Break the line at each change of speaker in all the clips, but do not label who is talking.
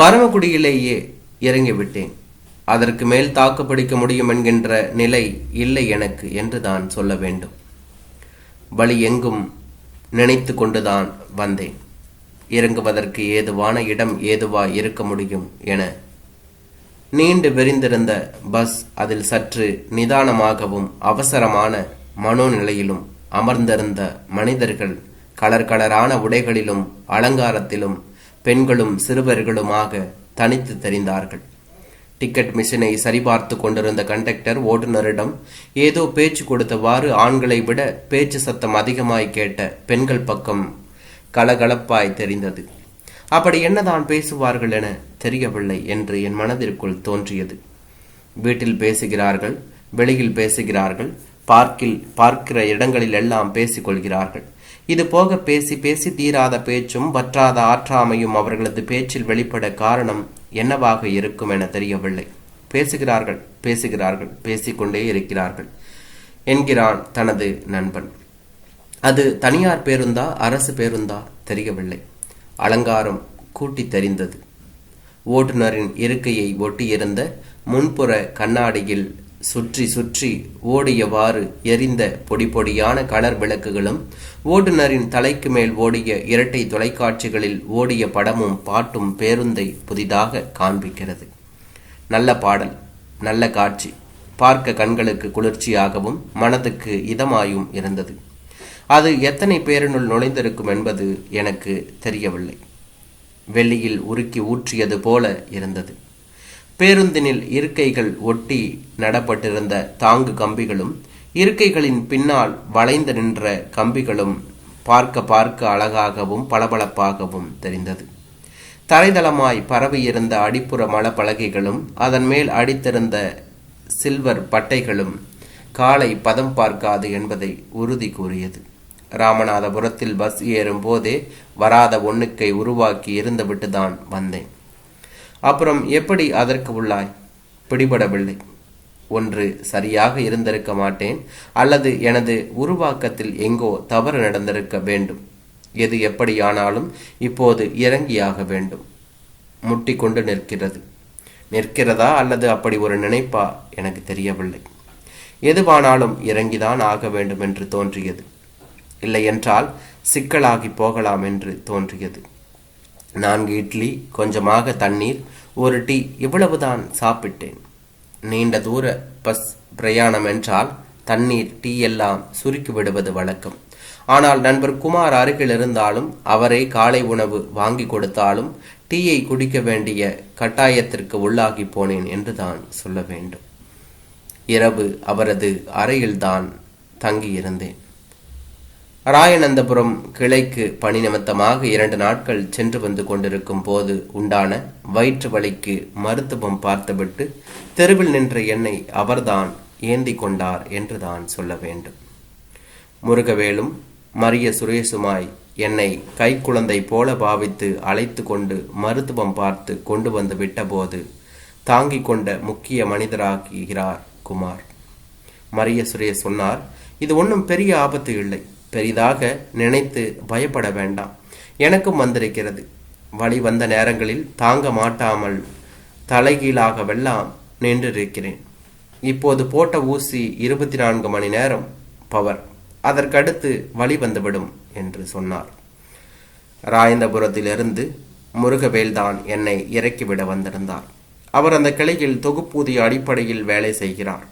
பரமக்குடியிலேயே இறங்கிவிட்டேன். அதற்கு மேல் தாக்கு பிடிக்க முடியும் என்கின்ற நிலை இல்லை எனக்கு என்று தான் சொல்ல வேண்டும். வழி எங்கும் நினைத்து கொண்டுதான் வந்தேன். இறங்குவதற்கு ஏதுவான இடம் ஏதுவா இருக்க முடியும் என நீண்டு விரிந்திருந்த பஸ், அதில் சற்று நிதானமாகவும் அவசரமான மனோநிலையிலும் அமர்ந்திருந்த மனிதர்கள் கலர் கலரான உடைகளிலும் அலங்காரத்திலும் பெண்களும் சிறுவர்களுமாக தனித்து தெரிந்தார்கள். டிக்கெட் மிஷினை சரிபார்த்து கொண்டிருந்த கண்டக்டர் ஓட்டுநரிடம் ஏதோ பேச்சு கொடுத்தவாறு ஆண்களை விட பேச்சு சத்தம் அதிகமாய் கேட்ட பெண்கள் பக்கம் கலகலப்பாய் தெரிந்தது. அப்படி என்னதான் பேசுவார்கள் என தெரியவில்லை என்று என் மனதிற்குள் தோன்றியது. வீட்டில் பேசுகிறார்கள், வெளியில் பேசுகிறார்கள், பார்க்கிற இடங்களில் எல்லாம் பேசிக்கொள்கிறார்கள். இது போக பேசி பேசி தீராத பேச்சும் வற்றாத ஆற்றாமையும் அவர்களது பேச்சில் வெளிப்பட காரணம் என்னவாக இருக்கும் என தெரியவில்லை. பேசுகிறார்கள் பேசுகிறார்கள் பேசிக்கொண்டே இருக்கிறார்கள் என்கிறான் தனது நண்பன். அது தனியார் பேருந்தா அரசு பேருந்தா தெரியவில்லை. அலங்காரம் கூட்டி தெரிந்தது. ஓட்டுநரின் இருக்கையை ஒட்டியிருந்த முன்புற கண்ணாடியில் சுற்றி சுற்றி ஓடியவாறு எரிந்த பொடி பொடியான கலர் விளக்குகளும், ஓட்டுநரின் தலைக்கு மேல் ஓடிய இரட்டை தொலைக்காட்சிகளில் ஓடிய படமும் பாட்டும் பேருந்தை புதிதாக காண்பிக்கிறது. நல்ல பாடல், நல்ல காட்சி, பார்க்க கண்களுக்கு குளிர்ச்சியாகவும் மனதுக்கு இதமாயும் இருந்தது. அது எத்தனை பேருனுள் நுழைந்திருக்கும் என்பது எனக்கு தெரியவில்லை. வெள்ளியில் உருக்கி ஊற்றியது போல இருந்தது. பேருந்தினில் இருக்கைகள் ஒட்டி நடப்பட்டிருந்த தாங்கு கம்பிகளும் இருக்கைகளின் பின்னால் வளைந்து நின்ற கம்பிகளும் பார்க்க பார்க்க அழகாகவும் பளபளப்பாகவும் தெரிந்தது. தரைதளமாய் பரவியிருந்த அடிப்புற மலப்பலகைகளும் அதன் மேல் அடித்திருந்த சில்வர் பட்டைகளும் காலை பதம் பார்க்காது என்பதை உறுதி கூறியது. ராமநாதபுரத்தில் பஸ் ஏறும் போதே வராத ஒண்ணுக்கை உருவாக்கி இருந்துவிட்டு தான் வந்தேன். அப்புறம் எப்படி அதற்கு உள்ளாய்? பிடிபடவில்லை. ஒன்று சரியாக இருந்திருக்க மாட்டேன், அல்லது எனது உருவாக்கத்தில் எங்கோ தவறு நடந்திருக்க வேண்டும். எது எப்படியானாலும் இப்போது இறங்கியாக வேண்டும். முட்டி கொண்டு நிற்கிறதா அல்லது அப்படி ஒரு நினைப்பா எனக்கு தெரியவில்லை. எதுவானாலும் இறங்கிதான் ஆக வேண்டும் என்று தோன்றியது. இல்லை என்றால் சிக்கலாகி போகலாம் என்று தோன்றியது. 4 இட்லி, கொஞ்சமாக தண்ணீர், ஒரு டீ, இவ்வளவுதான் சாப்பிட்டேன். நீண்ட தூர பஸ் பிரயாணம் என்றால் தண்ணீர், டீ எல்லாம் சுருக்கி விடுவது வழக்கம். ஆனால் நண்பர் குமார் அருகில் இருந்தாலும், அவரை காலை உணவு வாங்கி கொடுத்தாலும் டீயை குடிக்க வேண்டிய கட்டாயத்திற்கு உள்ளாகி போனேன் என்று தான் சொல்ல வேண்டும். இரவு அவரது அறையில்தான் தங்கியிருந்தேன். ராயநந்தபுரம் கிளைக்கு பணி நிமித்தமாக 2 நாட்கள் சென்று வந்து கொண்டிருக்கும் போது உண்டான வயிற்று வலிக்கு மருத்துவம் பார்த்துவிட்டு தெருவில் நின்ற என்னை அவர்தான் ஏந்தி கொண்டார் என்றுதான் சொல்ல வேண்டும். முருகவேலும் மரிய சுரேசுமாய் என்னை கைக்குழந்தை போல பாவித்து அழைத்து கொண்டு மருத்துவம் பார்த்து கொண்டு வந்து விட்டபோது தாங்கிக் கொண்ட முக்கிய மனிதராகிறார் குமார். மரிய சுரேஷ் சொன்னார், இது ஒன்றும் பெரிய ஆபத்து இல்லை, பெரிதாக நினைத்து பயப்பட வேண்டாம். எனக்கும் வந்திருக்கிறது. வழி வந்த நேரங்களில் தாங்க மாட்டாமல் தலைகீழாகவெல்லாம் நின்றிருக்கிறேன். இப்போது போட்ட ஊசி 24 மணி நேரம் பவர், அதற்கடுத்து வழி வந்துவிடும் என்று சொன்னார். ராயந்தபுரத்திலிருந்து முருகவேல்தான் என்னை இறக்கிவிட வந்திருந்தார். அவர் அந்த கிளையில் தொகுப்பூதிய அடிப்படையில் வேலை செய்கிறார்.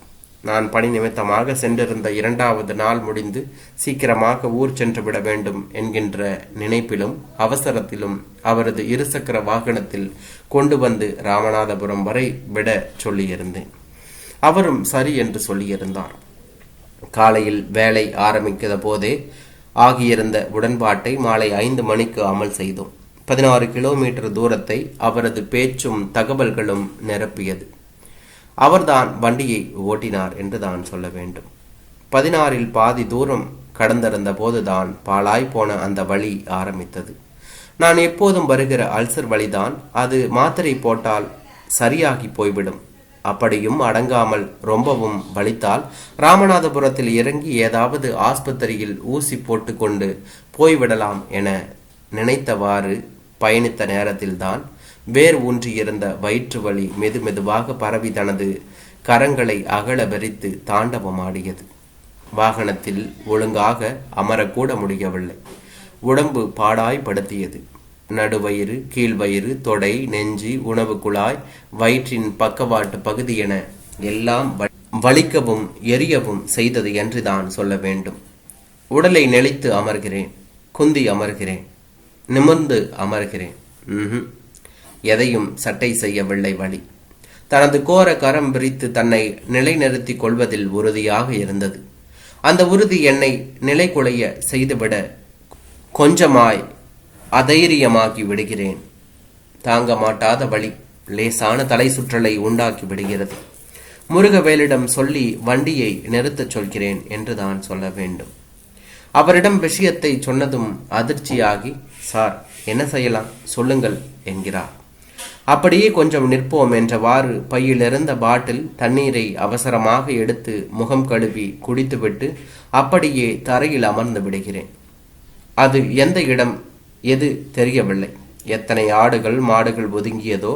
நான் பணி நிமித்தமாக சென்றிருந்த 2வது நாள் முடிந்து சீக்கிரமாக ஊர் சென்று விட வேண்டும் என்கின்ற நினைப்பிலும் அவசரத்திலும் அவரது 2 சக்கர வாகனத்தில் கொண்டு வந்து ராமநாதபுரம் வரை விட சொல்லியிருந்தேன். அவரும் சரி என்று சொல்லியிருந்தார். காலையில் வேலை ஆரம்பிக்கிற போதே ஆகியிருந்த உடன்பாட்டை மாலை 5 மணிக்கு அமல் செய்தோம். 16 கிலோமீட்டர் தூரத்தை அவரது பேச்சும் தகவல்களும் நிரப்பியது. அவர்தான் வண்டியை ஓட்டினார் என்று தான் சொல்ல வேண்டும். 16இல் பாதி தூரம் கடந்திருந்த போதுதான் பாழாய் போன அந்த வழி ஆரம்பித்தது. நான் எப்போதும் வருகிற அல்சர் வழிதான். அது மாத்திரை போட்டால் சரியாகி போய்விடும். அப்படியும் அடங்காமல் ரொம்பவும் வலித்தால் ராமநாதபுரத்தில் இறங்கி ஏதாவது ஆஸ்பத்திரியில் ஊசி போட்டுக்கொண்டு போய்விடலாம் என நினைத்தவாறு பயணித்த நேரத்தில்தான் வேர் ஊன்றியிருந்த வயிற்று வலி மெது மெதுவாக பரவி தனது கரங்களை அகல வெறித்து தாண்டவமாடியது. வாகனத்தில் ஒழுங்காக அமரக்கூட முடியவில்லை. உடம்பு பாடாய்படுத்தியது. நடுவயிறு, கீழ்வயிறு, தொடை, நெஞ்சி, உணவு குழாய், வயிற்றின் பக்கவாட்டு பகுதி என எல்லாம் வலிக்கவும் எரியவும் செய்தது என்று தான் சொல்ல வேண்டும். உடலை நெளித்து அமர்கிறேன், குந்தி அமர்கிறேன், நிமிர்ந்து அமர்கிறேன். எதையும் சட்டை செய்யவில்லை வலி. தனது கோர கரம் விரித்து தன்னை நிலைநிறுத்தி கொள்வதில் உறுதியாக இருந்தது. அந்த உறுதி என்னை நிலை குலைய செய்துவிட கொஞ்சமாய் அதைரியமாகி விடுகிறேன். தாங்க மாட்டாத வலி லேசான தலை சுற்றலை உண்டாக்கி விடுகிறது. முருகவேலிடம் சொல்லி வண்டியை நிறுத்தச் சொல்கிறேன் என்று தான் சொல்ல வேண்டும். அவரிடம் விஷயத்தை சொன்னதும் அதிர்ச்சியாகி, சார் என்ன செய்யலாம் சொல்லுங்கள் என்கிறார். அப்படியே கொஞ்சம் நிற்போம் என்றவாறு பையிலிருந்த பாட்டில் தண்ணீரை அவசரமாக எடுத்து முகம் கழுவி குடித்துவிட்டு அப்படியே தரையில் அமர்ந்து விடுகிறேன். அது எந்த இடம் எது தெரியவில்லை. எத்தனை ஆடுகள் மாடுகள் ஒதுங்கியதோ,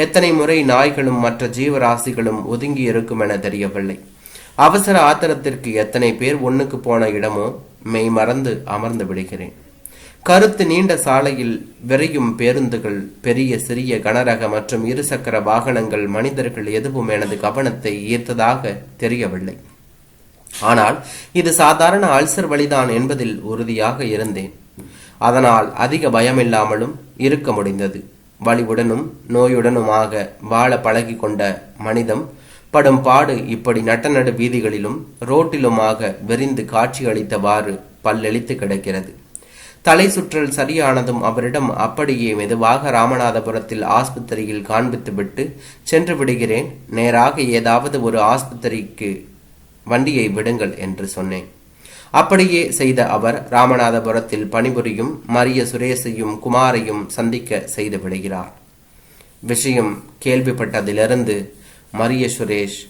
எத்தனை முறை நாய்களும் மற்ற ஜீவராசிகளும் ஒதுங்கி இருக்கும் என தெரியவில்லை. அவசர ஆத்திரத்திற்கு எத்தனை பேர் ஒண்ணுக்கு போன இடமோ மெய் மறந்து அமர்ந்து விடுகிறேன். கருத்து நீண்ட சாலையில் விரையும் பேருந்துகள், பெரிய சிறிய கனரக மற்றும் இருசக்கர வாகனங்கள், மனிதர்கள் எதுவும் எனது கவனத்தை ஈர்த்ததாக தெரியவில்லை. ஆனால் இது சாதாரண அல்சர் வழிதான் என்பதில் உறுதியாக இருந்தேன். அதனால் அதிக பயமில்லாமலும் இருக்க முடிந்தது. வலிவுடனும் நோயுடனுமாக வாழ பழகி கொண்ட மனிதம் படும் பாடு இப்படி நட்டநடு வீதிகளிலும் ரோட்டிலுமாக விரிந்து காட்சியளித்தவாறு பல்லெளித்து கிடக்கிறது. தலை சுற்றல் சரியானதும் அவரிடம் அப்படியே மெதுவாக ராமநாதபுரத்தில் ஆஸ்பத்திரியில் காண்பித்துவிட்டு சென்று விடுகிறேன். நேராக ஏதாவது ஒரு ஆஸ்பத்திரிக்கு வண்டியை விடுங்கள் என்று சொன்னேன். அப்படியே செய்த அவர் ராமநாதபுரத்தில் பணிபுரியும் மரிய சுரேஷையும் குமாரையும் சந்திக்க செய்து விடுகிறார். விஷயம் கேள்விப்பட்டதிலிருந்து மரிய சுரேஷ்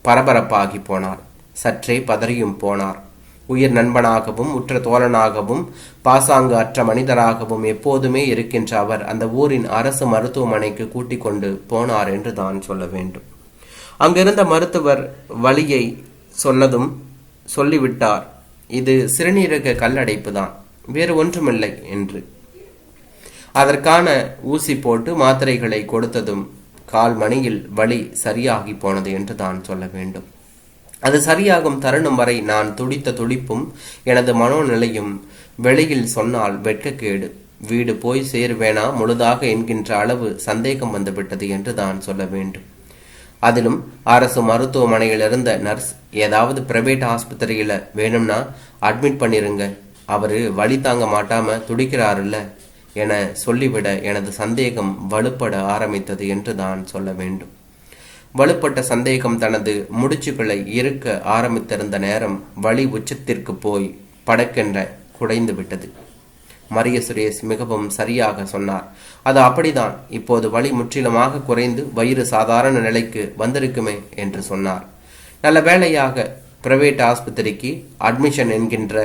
பரபரப்பாகி போனார். சற்றே பதறியும் போனார். உயிர் நண்பனாகவும் உற்ற தோழனாகவும் பாசாங்கு அற்ற மனிதராகவும் எப்போதுமே இருக்கின்ற அவர் அந்த ஊரின் அரசு மருத்துவமனைக்கு கூட்டிக் கொண்டு போனார் என்று தான் சொல்ல வேண்டும். அங்கிருந்த மருத்துவர் வலியை சொன்னதும் சொல்லிவிட்டார், இது சிறுநீரக கல்லடைப்பு தான், வேறு ஒன்றுமில்லை என்று. அதற்கான ஊசி போட்டு மாத்திரைகளை கொடுத்ததும் கால் மணியில் வலி சரியாகி போனது என்று தான் சொல்ல வேண்டும். அது சரியாகும் தருணம் வரை நான் துடித்த துடிப்பும் எனது மனோநிலையும் வெளியில் சொன்னால் வெட்கக்கேடு. வீடு போய் சேருவேனா முழுதாக என்கின்ற அளவு சந்தேகம் வந்துவிட்டது என்று தான் சொல்ல வேண்டும். அதிலும் அரசு மருத்துவமனையில் இருந்த நர்ஸ், ஏதாவது பிரைவேட் ஆஸ்பத்திரியில வேணும்னா அட்மிட் பண்ணிருங்க, அவரு வலி தாங்க மாட்டாம துடிக்கிறாருல்ல என சொல்லிவிட எனது சந்தேகம் வலுப்பட ஆரம்பித்தது என்று தான் சொல்ல வேண்டும். வலுப்பட்ட சந்தேகம் தனது முடிச்சுகளை இருக்க ஆரம்பித்திருந்த நேரம் வலி உச்சத்திற்கு போய் படக்கென்ற குடைந்து விட்டது. மரிய சுரேஷ் மிகவும் சரியாக சொன்னார். அது அப்படிதான், இப்போது வலி முற்றிலுமாக குறைந்து வயிறு சாதாரண நிலைக்கு வந்திருக்குமே என்று சொன்னார். நல்ல வேளையாக பிரைவேட் ஆஸ்பத்திரிக்கு அட்மிஷன் என்கின்ற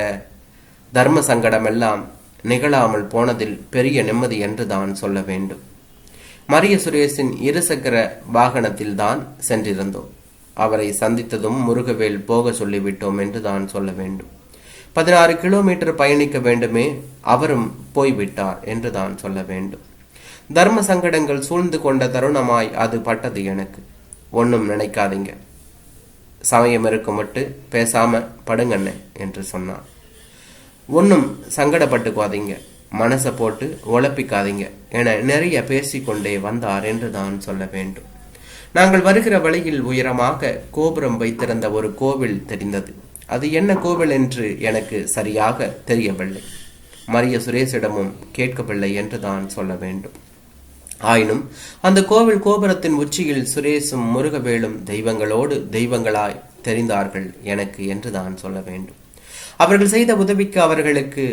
தர்ம சங்கடம் எல்லாம் நிகழாமல் போனதில் பெரிய நிம்மதி என்று தான் சொல்ல வேண்டும். மரிய சுரேஷின் இருசக்கர வாகனத்தில் தான் சென்றிருந்தோம். அவரை சந்தித்ததும் முருகவேல் போக சொல்லிவிட்டோம் என்று தான் சொல்ல வேண்டும். 16 கிலோமீட்டர் பயணிக்க வேண்டுமே, அவரும் போய்விட்டார் என்று தான் சொல்ல வேண்டும். தர்ம சங்கடங்கள் சூழ்ந்து கொண்ட தருணமாய் அது பட்டது எனக்கு. ஒன்னும் நினைக்காதீங்க, சமயம் இருக்கும் விட்டு பேசாம படுங்கண்ணே என்று சொன்னார். ஒன்னும் சங்கடப்பட்டுக்காதீங்க, மனசை போட்டு உழப்பிக்காதீங்க என நிறைய பேசிக்கொண்டே வந்தார் என்று தான் சொல்ல வேண்டும். நாங்கள் வருகிற வழியில் உயரமாக கோபுரம் வைத்திருந்த ஒரு கோவில் தெரிந்தது. அது என்ன கோவில் என்று எனக்கு சரியாக தெரியவில்லை. மரிய சுரேஷிடமும் கேட்கவில்லை என்று தான் சொல்ல வேண்டும். ஆயினும் அந்த கோவில் கோபுரத்தின் உச்சியில் சுரேஷும் முருகவேலும் தெய்வங்களோடு தெய்வங்களாய் தெரிந்தார்கள் எனக்கு என்று தான் சொல்ல வேண்டும். அவர்கள் செய்த உதவிக்கு அவர்களுக்கு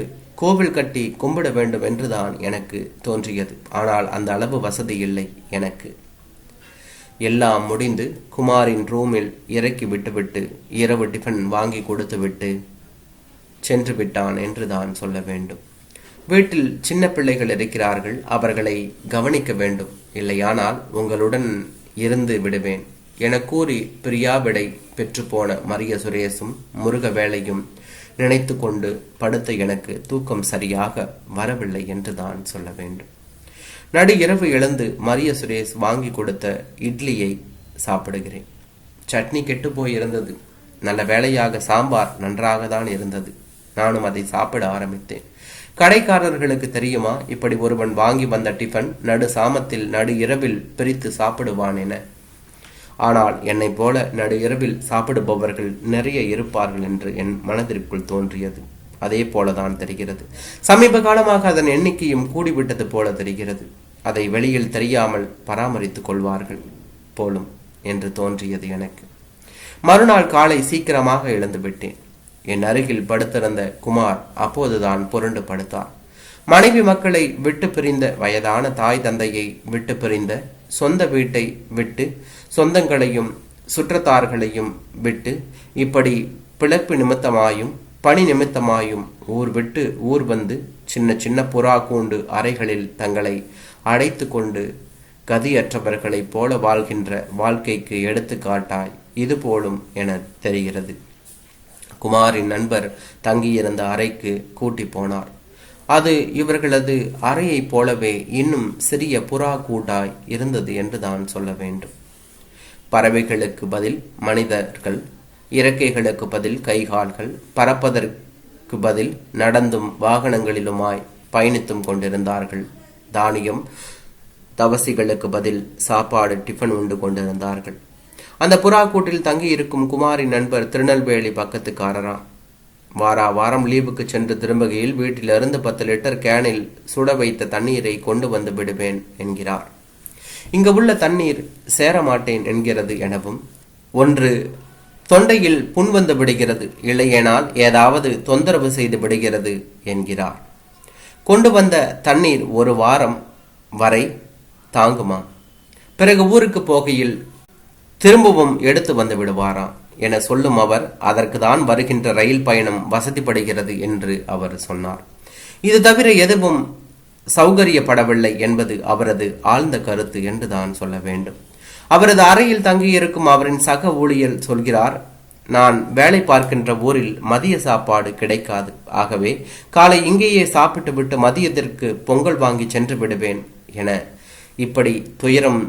கோவில் கட்டி கும்பிட வேண்டும் என்றுதான் எனக்கு தோன்றியது. ஆனால் அந்த அளவு வசதி இல்லை எனக்கு. எல்லாம் முடிந்து குமாரின் ரூமில் இறக்கி விட்டுவிட்டு இரவு டிஃபன் வாங்கி கொடுத்து விட்டு சென்று விட்டான் என்று தான் சொல்ல வேண்டும். வீட்டில் சின்ன பிள்ளைகள் இருக்கிறார்கள், அவர்களை கவனிக்க வேண்டும், இல்லையானால் உங்களுடன் இருந்து விடுவேன் என கூறி பிரியாவிடை பெற்றுப்போன மரிய சுரேஷும் முருகவேளையும் நினைத்து கொண்டு படுத்த எனக்கு தூக்கம் சரியாக வரவில்லை என்று தான் சொல்ல வேண்டும். நடு இரவு எழுந்து மரிய சுரேஷ் வாங்கி கொடுத்த இட்லியை சாப்பிடுகிறேன். சட்னி கெட்டு போயிருந்தது. நல்ல வேளையாக சாம்பார் நன்றாக தான் இருந்தது. நானும் அதை சாப்பிட ஆரம்பித்தேன். கடைக்காரர்களுக்கு தெரியுமா இப்படி ஒருவன் வாங்கி வந்த டிஃபன் நடு சாமத்தில் நடு இரவில் பிரித்து சாப்பிடுவான் என? ஆனால் என்னை போல நடு இரவில் சாப்பிடுபவர்கள் நிறைய இருப்பார்கள் என்று என் மனதிற்குள் தோன்றியது. அதே போலதான் தெரிகிறது. சமீப காலமாக அதன் எண்ணிக்கையும் கூடிவிட்டது போல தெரிகிறது. அதை வெளியில் தெரியாமல் பராமரித்துக் கொள்வார்கள் போலும் என்று தோன்றியது எனக்கு. மறுநாள் காலை சீக்கிரமாக எழுந்து விட்டேன். என் அருகில் படுத்திருந்த குமார் அப்போதுதான் புரண்டு படுத்தார். மனைவி மக்களை விட்டு பிரிந்த, வயதான தாய் தந்தையை விட்டு பிரிந்த, சொந்த வீட்டை விட்டு, சொந்தங்களையும் சுற்றத்தார்களையும் விட்டு, இப்படி பிளப்பு நிமித்தமாயும் பணி நிமித்தமாயும் ஊர் விட்டு ஊர் வந்து சின்ன சின்ன புறா கூண்டு அறைகளில் தங்களை அடைத்து கொண்டு கதியற்றவர்களைப் போல வாழ்கின்ற வாழ்க்கைக்கு எடுத்துக்காட்டாய் இது போலும் என தெரிகிறது. குமாரின் நண்பர் தங்கியிருந்த அறைக்கு கூட்டி போனார். அது இவர்களது அறையைப் போலவே இன்னும் சிறிய புறா கூட்டாய் இருந்தது என்று தான் சொல்ல வேண்டும். பறவைகளுக்கு பதில் மனிதர்கள், இறக்கைகளுக்கு பதில் கைகால்கள், பறப்பதற்கு பதில் நடந்தும் வாகனங்களிலுமாய் பயணித்தும் கொண்டிருந்தார்கள். தானியம் தவசிகளுக்கு பதில் சாப்பாடு டிஃபன் உண்டு கொண்டிருந்தார்கள். அந்த புறா கூட்டில் தங்கி இருக்கும் குமாரின் நண்பர் திருநெல்வேலி பக்கத்துக்காரராம். வாரா வாரம் லீவுக்கு சென்று திரும்புகையில் வீட்டிலிருந்து 10 லிட்டர் கேனில் சுட வைத்த தண்ணீரை கொண்டு வந்து விடுவேன் என்கிறார். இங்கு உள்ள தண்ணீர் சேரமாட்டேன் என்கிறது எனவும், ஒன்று தொண்டையில் புண் வந்து விடுகிறது, இல்லையேனால் ஏதாவது தொந்தரவு செய்து விடுகிறது என்கிறார். கொண்டு வந்த தண்ணீர் 1 வாரம் வரை தாங்குமா? பிறகு ஊருக்கு போகையில் திரும்பவும் எடுத்து வந்து விடுவாராம் என சொல்லும் அவர், அதற்கு தான் வருகின்ற ரயில் பயணம் வசதிப்படுகிறது என்று அவர் சொன்னார். இது தவிர எதுவும் சௌகரியப்படவில்லை என்பது அவரது ஆழ்ந்த கருத்து என்று தான் சொல்ல வேண்டும். அவரது அறையில் தங்கியிருக்கும் அவரின் சக ஊழியர் சொல்கிறார், நான் வேலை பார்க்கின்ற ஊரில் மதிய சாப்பாடு கிடைக்காது. ஆகவே காலை இங்கேயே சாப்பிட்டு விட்டு மதியத்திற்கு பொங்கல் வாங்கி சென்று விடுவேன் என. இப்படி துயரம்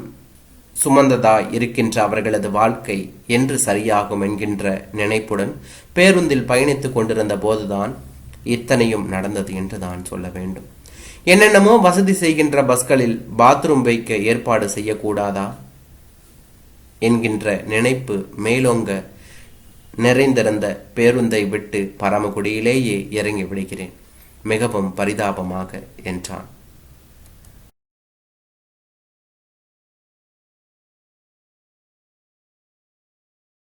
சுமந்ததாய் இருக்கின்ற அவர்களது வாழ்க்கை என்று சரியாகும் என்கின்ற நினைப்புடன் பேருந்தில் பயணித்துக் கொண்டிருந்த போதுதான் இத்தனையும் நடந்தது என்று தான் சொல்ல வேண்டும். என்னென்னமோ வசதி செய்கின்ற பஸ்களில் பாத்ரூம் வைக்க ஏற்பாடு செய்யக்கூடாதா என்கின்ற நினைப்பு மேலோங்க நிறைந்திருந்த பேருந்தை விட்டு பரமக்குடியிலேயே இறங்கி விடுகிறேன். மிகவும் பரிதாபமாக என்றான்.